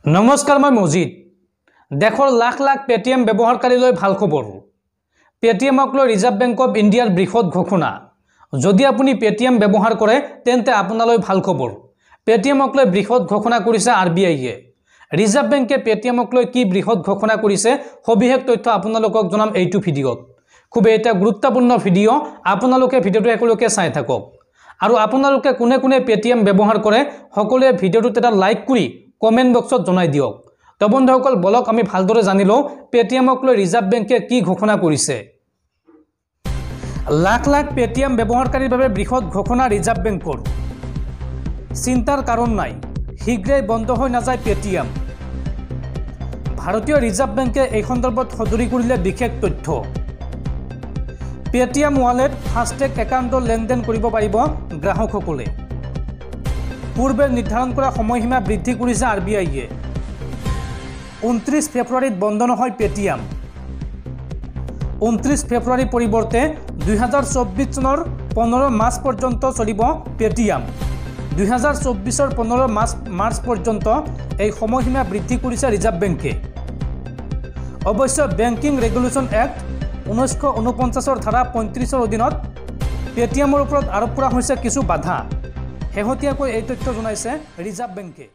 নমস্কাৰ মই মজিদ দেশৰ লাখ লাখ পেটিএম ব্যৱহাৰকাৰীলৈ ভাল খবৰ পেটিএমক লৈ ৰিজাৰ্ভ বেংক অফ ইণ্ডিয়াৰ বৃহৎ ঘোষণা যদি আপুনি পেটিএম ব্যৱহাৰ কৰে তেন্তে আপোনালৈ ভাল খবৰ পেটিএমক লৈ বৃহৎ ঘোষণা কৰিছে আৰবিআইয়ে ৰিজাৰ্ভ বেংকে পেটিএমক লৈ কি বৃহৎ ঘোষণা কৰিছে সবিশেষ তথ্য আপোনালোকক জনাম এইটো ভিডিঅ'ত খুব এটা গুৰুত্বপূৰ্ণ ভিডিঅ' আপোনালোকে ভিডিঅ'টো একেলগে চাই থাকক আৰু আপোনালোকে কোনে কোনে পেটিএম ব্যৱহাৰ কৰে সকলোৱে ভিডিঅ'টোত এটা লাইক কৰি কমেন্ট বক্সত জনাই দিয়ক তো বন্ধুসকল বলক আমি ভালদৰে জানিলো পেটিএমক লৈ ৰিজাৰ্ভ বেংকে কি ঘোষণা কৰিছে লাখ লাখ পেটিএম ব্যৱহাৰকাৰীৰ বাবে বৃহৎ ঘোষণা ৰিজাৰ্ভ বেংকৰ চিন্তাৰ কাৰণ নাই শীঘ্ৰেই বন্ধ হৈ নাযায় পেটিএম ভাৰতীয় ৰিজাৰ্ভ বেংকে এই সন্দৰ্ভত সদৰি কৰিলে বিশেষ তথ্য পেটিএম ওয়ালেট ফাস্টেগ একাউণ্টৰ লেনদেন কৰিব পাৰিব গ্ৰাহকসকলে পূৰ্বে নিৰ্ধাৰণ কৰা সময়সীমা বৃদ্ধি কৰিছে আৰবিআইয়ে 29 ফেব্ৰুৱাৰীত বন্ধ নহয় পেটিএম 29 ফেব্ৰুৱাৰীৰ পৰিৱৰ্তে 2024 চনৰ 15 মাৰ্চ পৰ্যন্ত চলিব পেটিএম 2024 15 মাৰ্চ পৰ্যন্ত এই সময়সীমা বৃদ্ধি কৰিছে ৰিজাৰ্ভ বেংকে অৱশ্য বেংকিং ৰেগুলেশ্যন এক্ট 1949 ধাৰা 35 অধীনত পেটিএমৰ ওপৰত আৰোপ কৰা হৈছে কিছু বাধা শেহতীয়াকৈ এই তথ্য জনাইছে ৰিজাৰ্ভ বেংকে